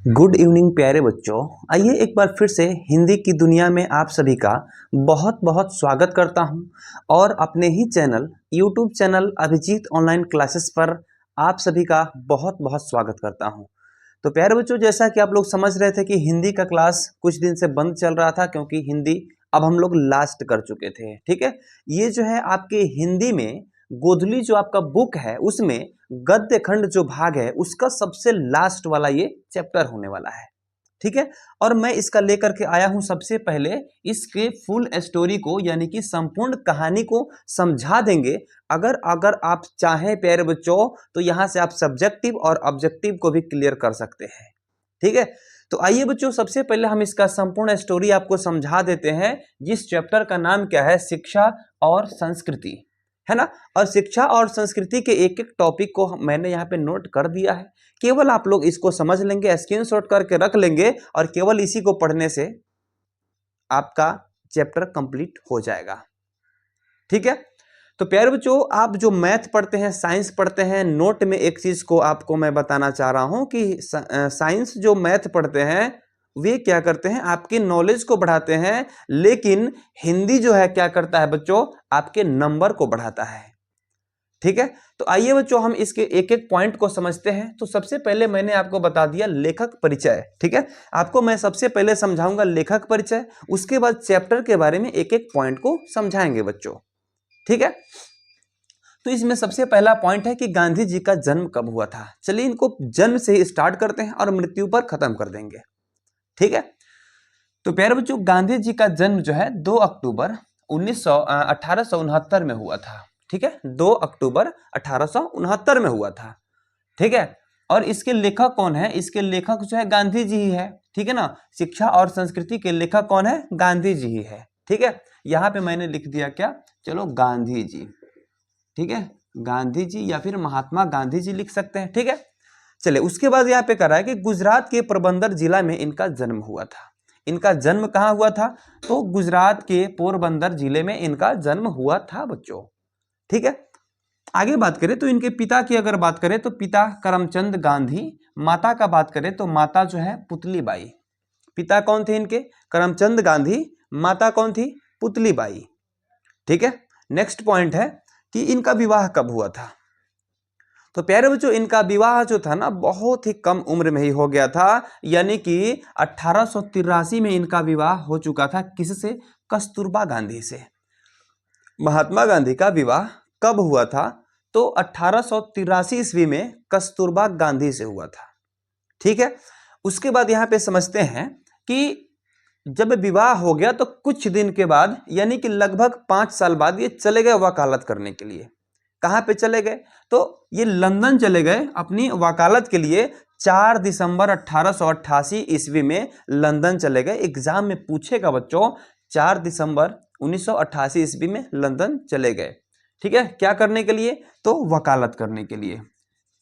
Good evening प्यारे बच्चों। आइए एक बार फिर से हिंदी की दुनिया में आप सभी का बहुत बहुत स्वागत करता हूं और अपने ही channel YouTube channel Abhijit online classes पर आप सभी का बहुत बहुत स्वागत करता हूं। तो प्यारे बच्चों, जैसा कि आप लोग समझ रहे थे कि हिंदी का क्लास कुछ दिन से बंद चल रहा था क्योंकि हिंदी अब हम लोग लास्ट कर चुके थे। ठीक है, ये जो है आपके हिंदी में गोधली जो आपका बुक है उसमें गद्य खंड जो भाग है उसका सबसे लास्ट वाला ये चैप्टर होने वाला है। ठीक है, और मैं इसका लेकर के आया हूं सबसे पहले इसके फुल स्टोरी को, यानी कि संपूर्ण कहानी को समझा देंगे। अगर अगर आप चाहें प्यारे बच्चों तो यहां से आप सब्जेक्टिव और ऑब्जेक्टिव को भी क्लियर कर सकते हैं। ठीक है, तो आइए बच्चों, सबसे पहले हम इसका संपूर्ण स्टोरी आपको समझा देते हैं, जिस चैप्टर का नाम क्या है, शिक्षा और संस्कृति, है ना। और शिक्षा और संस्कृति के एक एक टॉपिक को मैंने यहाँ पे नोट कर दिया है। केवल आप लोग इसको समझ लेंगे, स्क्रीनशॉट करके रख लेंगे और केवल इसी को पढ़ने से आपका चैप्टर कंप्लीट हो जाएगा। ठीक है, तो प्यारे बच्चों, आप जो मैथ पढ़ते हैं, साइंस पढ़ते हैं, नोट में एक चीज को आपको मैं बताना चाह रहा हूं कि साइंस जो मैथ पढ़ते हैं वे क्या करते हैं, आपके नॉलेज को बढ़ाते हैं, लेकिन हिंदी जो है क्या करता है बच्चों, आपके नंबर को बढ़ाता है। ठीक है, तो आइए बच्चों हम इसके एक एक पॉइंट को समझते हैं। तो सबसे पहले मैंने आपको बता दिया लेखक परिचय। ठीक है, आपको मैं सबसे पहले समझाऊंगा लेखक परिचय, उसके बाद चैप्टर के बारे में एक एक पॉइंट को समझाएंगे बच्चों। ठीक है, तो इसमें सबसे पहला पॉइंट है कि गांधी जी का जन्म कब हुआ था। चलिए इनको जन्म से ही स्टार्ट करते हैं और मृत्यु पर खत्म कर देंगे। ठीक है, तो प्यारे बच्चों, गांधी जी का जन्म जो है 2 अक्टूबर 1869 में हुआ था। ठीक है, 2 अक्टूबर 1869 में हुआ था। ठीक है, और इसके लेखक कौन है, इसके लेखक जो है गांधी जी ही है। ठीक है ना, शिक्षा और संस्कृति के लेखक कौन है, गांधी जी ही है। ठीक है, यहां पे मैंने लिख दिया क्या, चलो गांधी जी। ठीक है, गांधी जी या फिर महात्मा गांधी जी लिख सकते हैं। ठीक है, चलिए उसके बाद यहाँ पे कह रहा है कि गुजरात के पोरबंदर जिला में इनका जन्म हुआ था। इनका जन्म कहाँ हुआ था, तो गुजरात के पोरबंदर जिले में इनका जन्म हुआ था बच्चों। ठीक है, आगे बात करें तो इनके पिता की अगर बात करें तो पिता करमचंद गांधी, माता का बात करें तो माता जो है पुतली बाई। पिता कौन थे इनके, करमचंद गांधी, माता कौन थी, पुतली बाई। ठीक है, नेक्स्ट पॉइंट है कि इनका विवाह कब हुआ था। तो प्यारे बच्चों, इनका विवाह जो था ना बहुत ही कम उम्र में ही हो गया था, यानी कि 1883 में इनका विवाह हो चुका था। किससे, कस्तूरबा गांधी से। महात्मा गांधी का विवाह कब हुआ था, तो 1883 ईस्वी में कस्तूरबा गांधी से हुआ था। ठीक है, उसके बाद यहां पे समझते हैं कि जब विवाह हो गया तो कुछ दिन के बाद, यानी कि लगभग 5 साल बाद ये चले गए वकालत करने के लिए। कहां पे चले गए, तो ये लंदन चले गए अपनी वकालत के लिए। 4 दिसंबर 1888 ईस्वी में लंदन चले गए। एग्जाम में पूछेगा बच्चों, 4 दिसंबर 1988 ईस्वी में लंदन चले गए। ठीक है, क्या करने के लिए, तो वकालत करने के लिए।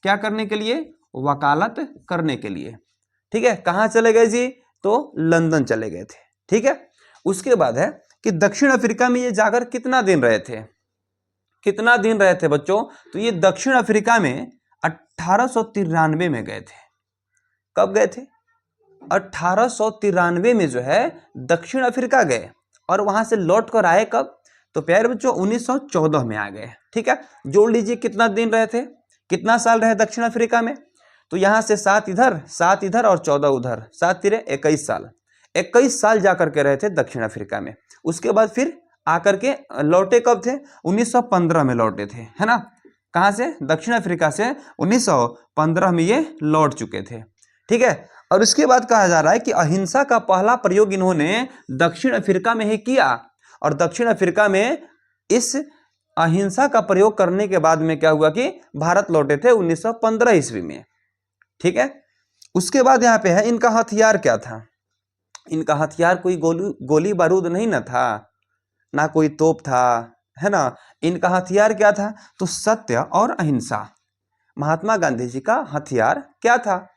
क्या करने के लिए, वकालत करने के लिए। ठीक है, कहां चले गए जी, तो लंदन चले गए थे। ठीक है, उसके बाद है कि दक्षिण अफ्रीका में ये जाकर कितना दिन रहे थे, कितना दिन रहे थे बच्चों, तो ये दक्षिण अफ्रीका में 1893 में गए थे। कब गए थे, 1893 में जो है दक्षिण अफ्रीका गए, और वहां से लौट कर आए कब, तो प्यारे बच्चों 1914 में आ गए। ठीक है, जोड़ लीजिए कितना दिन रहे थे, कितना साल रहे दक्षिण अफ्रीका में, तो यहां से 7 इधर और 14 उधर, 7 तिरे 21 साल, 21 साल जाकर के रहे थे दक्षिण अफ्रीका में। उसके बाद फिर आकर के लौटे कब थे, 1915 में लौटे थे, है ना। कहां से, दक्षिण अफ्रीका से 1915 में ये लौट चुके थे। ठीक है, और उसके बाद कहा जा रहा है कि अहिंसा का पहला प्रयोग इन्होंने दक्षिण अफ्रीका में ही किया, और दक्षिण अफ्रीका में इस अहिंसा का प्रयोग करने के बाद में क्या हुआ कि भारत लौटे थे 1915 ईस्वी में। ठीक है, उसके बाद यहाँ पे है इनका हथियार क्या था। इनका हथियार कोई गोली बारूद नहीं ना था, ना कोई तोप था, है ना। इनका हथियार क्या था, तो सत्य और अहिंसा। महात्मा गांधी जी का हथियार क्या था,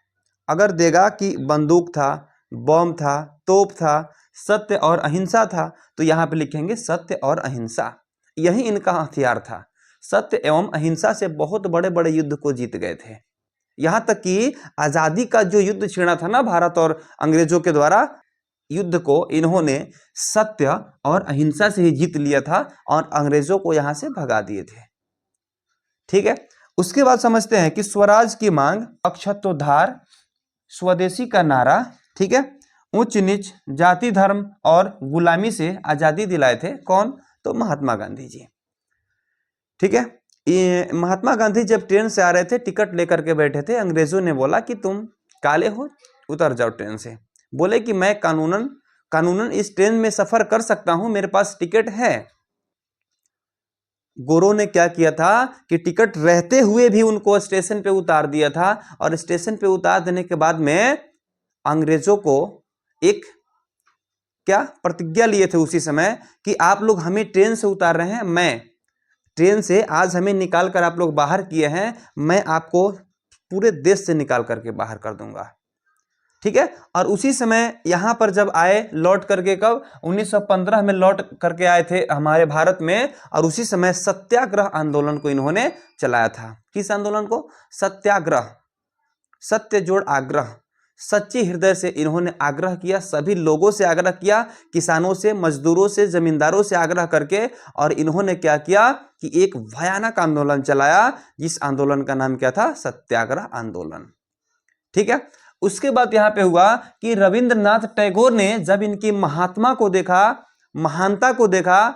अगर देगा कि बंदूक था, बम था, तोप था, सत्य और अहिंसा था, तो यहां पे लिखेंगे सत्य और अहिंसा। यही इनका हथियार था। सत्य एवं अहिंसा से बहुत बड़े बड़े युद्ध को जीत गए थे। यहां तक कि आजादी का जो युद्ध छिड़ा था ना भारत और अंग्रेजों के द्वारा, युद्ध को इन्होंने सत्य और अहिंसा से ही जीत लिया था और अंग्रेजों को यहां से भगा दिए थे। ठीक है, उसके बाद समझते हैं कि स्वराज की मांग, अक्षतोद्धार, स्वदेशी का नारा, ठीक है, उच्च नीच, जाति धर्म और गुलामी से आजादी दिलाए थे कौन? तो महात्मा गांधी जी। ठीक है, ये महात्मा गांधी जब ट्रेन से आ रहे थे, टिकट लेकर के बैठे थे, अंग्रेजों ने बोला कि तुम काले हो, उतर जाओ ट्रेन से। बोले कि मैं कानूनन इस ट्रेन में सफर कर सकता हूं, मेरे पास टिकट है। गोरों ने क्या किया था कि टिकट रहते हुए भी उनको स्टेशन पे उतार दिया था, और स्टेशन पे उतार देने के बाद में अंग्रेजों को एक क्या प्रतिज्ञा लिए थे उसी समय कि आप लोग हमें ट्रेन से उतार रहे हैं, मैं ट्रेन से आज हमें निकाल कर आप लोग बाहर किए हैं, मैं आपको पूरे देश से निकाल करके बाहर कर दूंगा। ठीक है, और उसी समय यहां पर जब आए लौट करके, कब? 1915 में लौट करके आए थे हमारे भारत में, और उसी समय सत्याग्रह आंदोलन को इन्होंने चलाया था। किस आंदोलन को? सत्याग्रह, सत्य जोड़ आग्रह, सच्चे हृदय से इन्होंने आग्रह किया, सभी लोगों से आग्रह किया, किसानों से, मजदूरों से, जमींदारों से आग्रह करके, और इन्होंने क्या किया कि एक भयानक आंदोलन चलाया, जिस आंदोलन का नाम क्या था? सत्याग्रह आंदोलन। ठीक है, उसके बाद यहां पे हुआ कि रविंद्रनाथ टैगोर ने जब इनकी महात्मा को देखा, महानता को देखा,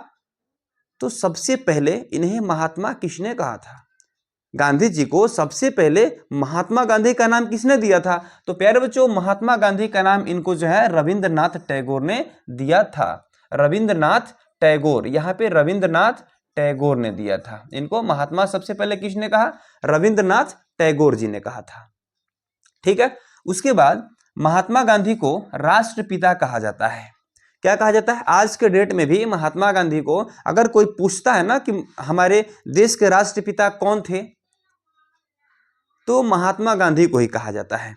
तो सबसे पहले इन्हें महात्मा किसने कहा था? गांधी जी को सबसे पहले महात्मा गांधी का नाम किसने दिया था? तो प्यारे बच्चों, महात्मा गांधी का नाम इनको जो है रविंद्रनाथ टैगोर ने दिया था। रविंद्रनाथ टैगोर, यहां पे रविंद्रनाथ टैगोर ने दिया था इनको। महात्मा सबसे पहले किसने कहा? रविंद्रनाथ टैगोर जी ने कहा था। ठीक है, उसके बाद महात्मा गांधी को राष्ट्रपिता कहा जाता है। क्या कहा जाता है? आज के डेट में भी महात्मा गांधी को अगर कोई पूछता है ना कि हमारे देश के राष्ट्रपिता कौन थे, तो महात्मा गांधी को ही कहा जाता है।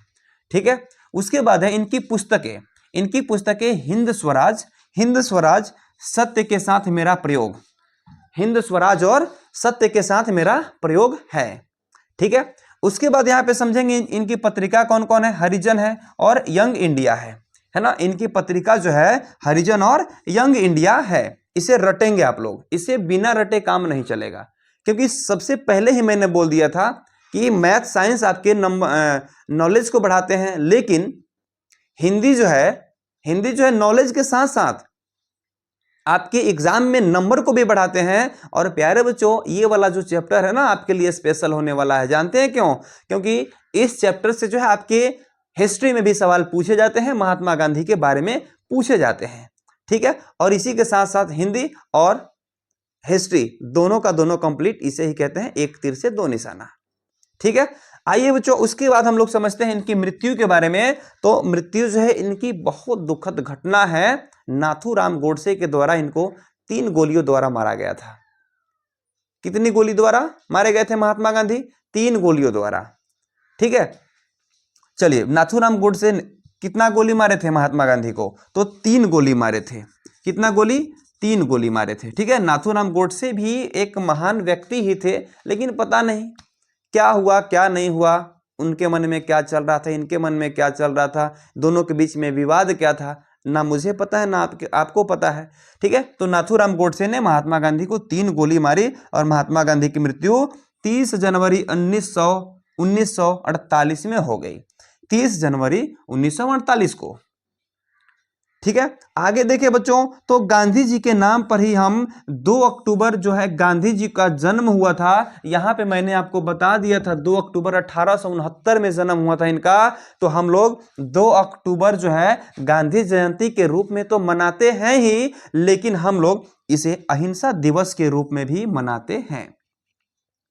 ठीक है, उसके बाद है इनकी पुस्तकें। इनकी पुस्तकें हिंद स्वराज, हिंद स्वराज, सत्य के साथ मेरा प्रयोग, हिंद स्वराज और सत्य के साथ मेरा प्रयोग है। ठीक है, उसके बाद यहाँ पे समझेंगे इनकी पत्रिका कौन कौन है? हरिजन है और यंग इंडिया है ना। इनकी पत्रिका जो है हरिजन और यंग इंडिया है। इसे रटेंगे आप लोग, इसे बिना रटे काम नहीं चलेगा, क्योंकि सबसे पहले ही मैंने बोल दिया था कि मैथ साइंस आपके नॉलेज को बढ़ाते हैं, लेकिन हिंदी जो है नॉलेज के साथ साथ आपके एग्जाम में नंबर को भी बढ़ाते हैं। और प्यारे बच्चों, ये वाला जो चैप्टर है ना आपके लिए स्पेशल होने वाला है। जानते हैं क्यों? क्योंकि इस चैप्टर से जो है आपके हिस्ट्री में भी सवाल पूछे जाते हैं, महात्मा गांधी के बारे में पूछे जाते हैं। ठीक है, और इसी के साथ साथ हिंदी और हिस्ट्री दोनों का दोनों कंप्लीट, इसे ही कहते हैं एक तीर से दो निशाना। ठीक है, आइए बच्चों, उसके बाद हम लोग समझते हैं इनकी मृत्यु के बारे में। तो मृत्यु जो है इनकी बहुत दुखद घटना है। नाथूराम गोडसे के द्वारा इनको 3 गोलियों द्वारा मारा गया था। कितनी गोली द्वारा मारे गए थे महात्मा गांधी? 3 गोलियों द्वारा। ठीक है, चलिए, नाथूराम गोडसे कितना गोली मारे थे महात्मा गांधी को? तो 3 गोली मारे थे। कितना गोली? 3 गोली मारे थे। ठीक है, नाथूराम गोडसे भी एक महान व्यक्ति ही थे, लेकिन पता नहीं क्या हुआ क्या नहीं हुआ, उनके मन में क्या चल रहा था, इनके मन में क्या चल रहा था, दोनों के बीच में विवाद क्या था, ना मुझे पता है ना आपको पता है। ठीक है, तो नाथूराम गोडसे ने महात्मा गांधी को 3 गोली मारी और महात्मा गांधी की मृत्यु 30 जनवरी 1948 में हो गई। 30 जनवरी 1948 को। ठीक है, आगे देखिए बच्चों, तो गांधी जी के नाम पर ही हम 2 अक्टूबर जो है गांधी जी का जन्म हुआ था। यहां पे मैंने आपको बता दिया था 2 अक्टूबर 1869 में जन्म हुआ था इनका। तो हम लोग 2 अक्टूबर जो है गांधी जयंती के रूप में तो मनाते हैं ही, लेकिन हम लोग इसे अहिंसा दिवस के रूप में भी मनाते हैं।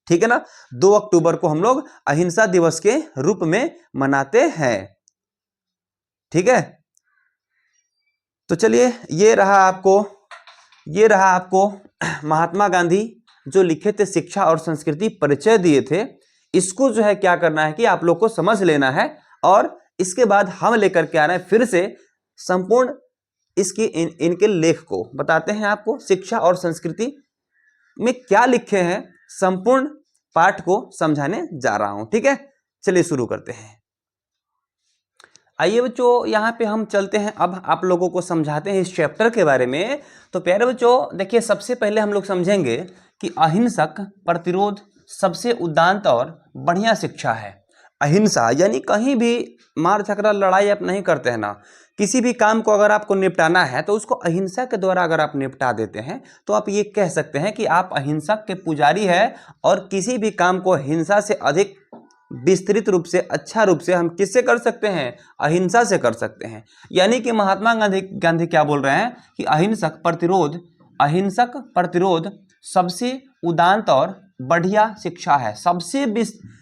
ठीक है ना, 2 अक्टूबर को हम लोग अहिंसा दिवस के रूप में मनाते हैं। ठीक है, तो चलिए, ये रहा आपको महात्मा गांधी जो लिखे थे शिक्षा और संस्कृति परिचय दिए थे। इसको जो है क्या करना है कि आप लोग को समझ लेना है, और इसके बाद हम लेकर के आ रहे हैं फिर से संपूर्ण इसकी इनके लेख को बताते हैं आपको। शिक्षा और संस्कृति में क्या लिखे हैं, संपूर्ण पाठ को समझाने जा रहा हूं। ठीक है, चलिए शुरू करते हैं। आइए बच्चों, यहाँ पे हम चलते हैं, अब आप लोगों को समझाते हैं इस चैप्टर के बारे में। तो प्यारे बच्चों देखिए, सबसे पहले हम लोग समझेंगे कि अहिंसक प्रतिरोध सबसे उदात्त और बढ़िया शिक्षा है। अहिंसा यानी कहीं भी मार झगड़ा लड़ाई आप नहीं करते हैं ना, किसी भी काम को अगर आपको निपटाना है तो उसको अहिंसा के द्वारा अगर आप निपटा देते हैं तो आप ये कह सकते हैं कि आप अहिंसक के पुजारी हैं। और किसी भी काम को हिंसा से अधिक विस्तृत रूप से, अच्छा रूप से हम किससे कर सकते हैं? अहिंसा से कर सकते हैं। यानी कि महात्मा गांधी क्या बोल रहे हैं कि अहिंसक प्रतिरोध सबसे उदात्त और बढ़िया शिक्षा है।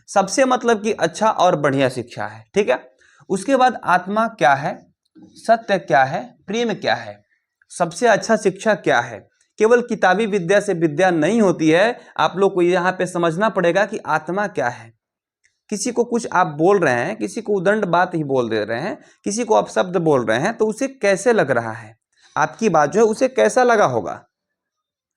सबसे मतलब कि अच्छा और बढ़िया शिक्षा है। ठीक है, उसके बाद आत्मा क्या है, सत्य क्या है, प्रेम क्या है, सबसे अच्छा शिक्षा क्या है। केवल किताबी विद्या से विद्या नहीं होती है, आप लोग को यहाँ पे समझना पड़ेगा कि आत्मा क्या है। किसी को कुछ आप बोल रहे हैं, किसी को उदंड बात ही बोल दे रहे हैं, किसी को आप शब्द बोल रहे हैं, तो उसे कैसे लग रहा है, आपकी बात जो है उसे कैसा लगा होगा।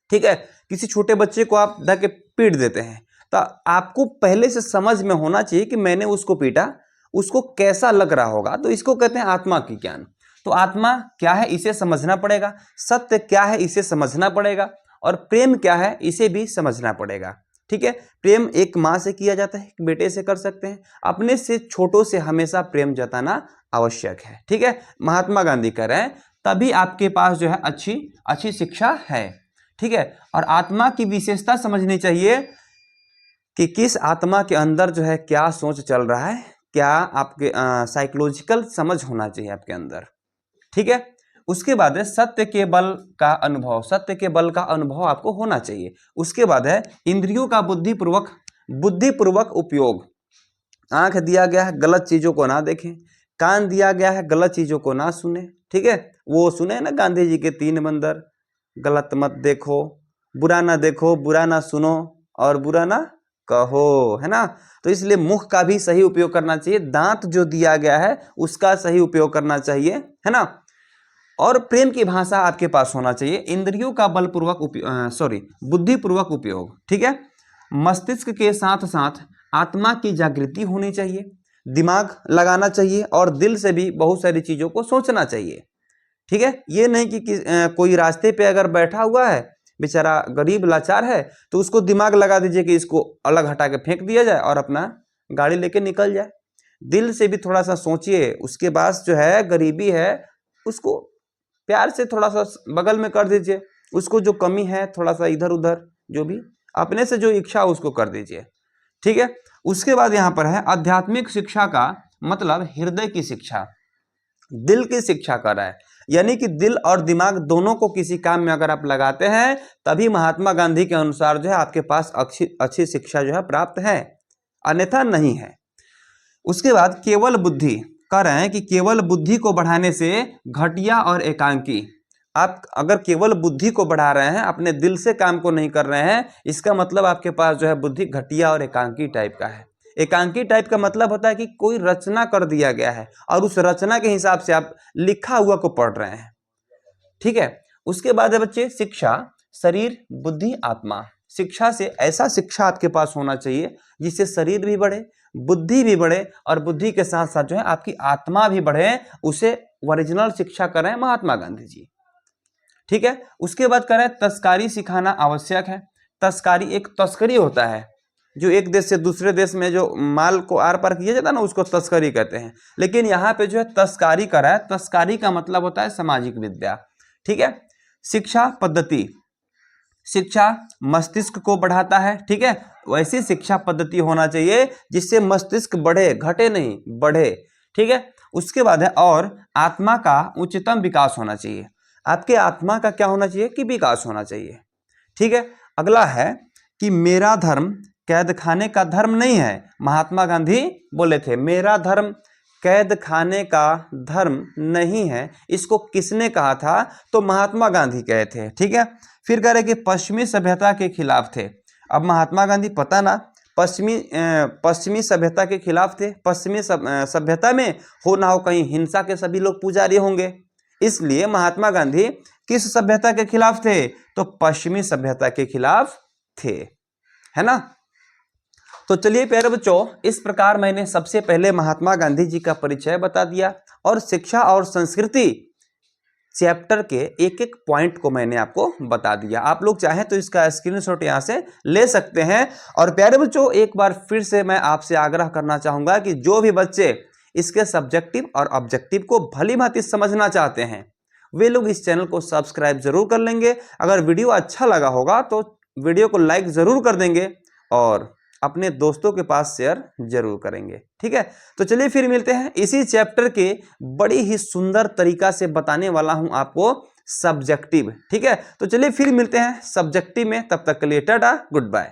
ठीक है, किसी छोटे बच्चे को आप धक्के पीट देते हैं तो आपको पहले से समझ में होना चाहिए कि मैंने उसको पीटा, उसको कैसा लग रहा होगा। तो इसको कहते हैं आत्मा की ज्ञान। तो आत्मा क्या है इसे समझना पड़ेगा, सत्य क्या है इसे समझना पड़ेगा, और प्रेम क्या है इसे भी समझना पड़ेगा। ठीक है, प्रेम एक माँ से किया जाता है, एक बेटे से कर सकते हैं। अपने से छोटों से हमेशा प्रेम जताना आवश्यक है। ठीक है, महात्मा गांधी कह रहे हैं तभी आपके पास जो है अच्छी शिक्षा है। ठीक है, और आत्मा की विशेषता समझनी चाहिए कि किस आत्मा के अंदर जो है क्या सोच चल रहा है, क्या आपके साइकोलॉजिकल समझ होना चाहिए आपके अंदर। ठीक है, उसके बाद है सत्य के बल का अनुभव आपको होना चाहिए। उसके बाद है इंद्रियों का बुद्धिपूर्वक उपयोग। आंख दिया गया है गलत चीजों को ना देखें, कान दिया गया है गलत चीजों को ना सुने। ठीक है, वो सुने ना गांधी जी के 3 बंदर, गलत मत देखो, बुरा ना देखो, बुरा ना सुनो और बुरा ना कहो, है ना। तो इसलिए मुख का भी सही उपयोग करना चाहिए, दांत जो दिया गया है उसका सही उपयोग करना चाहिए, है ना। और प्रेम की भाषा आपके पास होना चाहिए। इंद्रियों का बुद्धिपूर्वक उपयोग। ठीक है, मस्तिष्क के साथ साथ आत्मा की जागृति होनी चाहिए, दिमाग लगाना चाहिए और दिल से भी बहुत सारी चीजों को सोचना चाहिए। ठीक है, ये नहीं कि कोई रास्ते पे अगर बैठा हुआ है, बेचारा गरीब लाचार है, तो उसको दिमाग लगा दीजिए कि इसको अलग हटा के फेंक दिया जाए और अपना गाड़ी लेके निकल जाए। दिल से भी थोड़ा सा सोचिए, उसके पास जो है गरीबी है उसको प्यार से थोड़ा सा बगल में कर दीजिए, उसको जो कमी है थोड़ा सा इधर उधर जो भी अपने से जो इच्छा उसको कर दीजिए। ठीक है, उसके बाद यहाँ पर है आध्यात्मिक शिक्षा का मतलब हृदय की शिक्षा, दिल की शिक्षा कर रहा है। यानी कि दिल और दिमाग दोनों को किसी काम में अगर आप लगाते हैं तभी महात्मा गांधी के अनुसार जो है आपके पास अच्छी शिक्षा जो है प्राप्त है, अन्यथा नहीं है। उसके बाद केवल बुद्धि कह रहे हैं कि केवल बुद्धि को बढ़ाने से घटिया और एकांकी, आप अगर केवल बुद्धि को बढ़ा रहे हैं, अपने दिल से काम को नहीं कर रहे हैं, इसका मतलब आपके पास जो है बुद्धि घटिया और एकांकी टाइप का है। एकांकी टाइप का मतलब होता है कि कोई रचना कर दिया गया है और उस रचना के हिसाब से आप लिखा हुआ को पढ़ रहे हैं। ठीक है, उसके बाद है बच्चे शिक्षा, शरीर बुद्धि आत्मा। शिक्षा से ऐसा शिक्षा आपके पास होना चाहिए जिससे शरीर भी बढ़े, बुद्धि भी बढ़े और बुद्धि के साथ साथ जो है आपकी आत्मा भी बढ़े। उसे ओरिजिनल शिक्षा कर रहे हैं महात्मा गांधी जी। ठीक है, उसके बाद कह रहे हैं तस्कारी सिखाना आवश्यक है। तस्कारी एक तस्करी होता है, जो एक देश से दूसरे देश में जो माल को आर पार किया जाता है ना, उसको तस्करी कहते हैं। लेकिन यहाँ पे जो है तस्कारी कर रहा है, तस्कारी का मतलब होता है सामाजिक विद्या। ठीक है, शिक्षा पद्धति, शिक्षा मस्तिष्क को बढ़ाता है। ठीक है, वैसी शिक्षा पद्धति होना चाहिए जिससे मस्तिष्क बढ़े, घटे नहीं, बढ़े। ठीक है, उसके बाद है और आत्मा का उच्चतम विकास होना चाहिए। आपके आत्मा का क्या होना चाहिए कि विकास होना चाहिए। ठीक है, अगला है कि मेरा धर्म कैद खाने का धर्म नहीं है। महात्मा गांधी बोले थे मेरा धर्म कैद खाने का धर्म नहीं है। इसको किसने कहा था? तो महात्मा गांधी कहे थे। ठीक है, फिर कह रहे कि पश्चिमी सभ्यता के खिलाफ थे। अब महात्मा गांधी पता ना पश्चिमी सभ्यता के खिलाफ थे। पश्चिमी सभ्यता में हो ना हो कहीं हिंसा के सभी लोग पुजारी होंगे, इसलिए महात्मा गांधी किस सभ्यता के खिलाफ थे? तो पश्चिमी सभ्यता के खिलाफ थे, है ना। तो चलिए प्यारे बच्चों, इस प्रकार मैंने सबसे पहले महात्मा गांधी जी का परिचय बता दिया और शिक्षा और संस्कृति चैप्टर के एक एक पॉइंट को मैंने आपको बता दिया। आप लोग चाहें तो इसका स्क्रीनशॉट यहां से ले सकते हैं। और प्यारे बच्चों, एक बार फिर से मैं आपसे आग्रह करना चाहूंगा कि जो भी बच्चे इसके सब्जेक्टिव और ऑब्जेक्टिव को भली भांति समझना चाहते हैं वे लोग इस चैनल को सब्सक्राइब जरूर कर लेंगे। अगर वीडियो अच्छा लगा होगा तो वीडियो को लाइक जरूर कर देंगे और अपने दोस्तों के पास शेयर जरूर करेंगे। ठीक है, तो चलिए फिर मिलते हैं। इसी चैप्टर के बड़ी ही सुंदर तरीका से बताने वाला हूं आपको सब्जेक्टिव। ठीक है, तो चलिए फिर मिलते हैं सब्जेक्टिव में। तब तक के लिए टाटा, गुड बाय।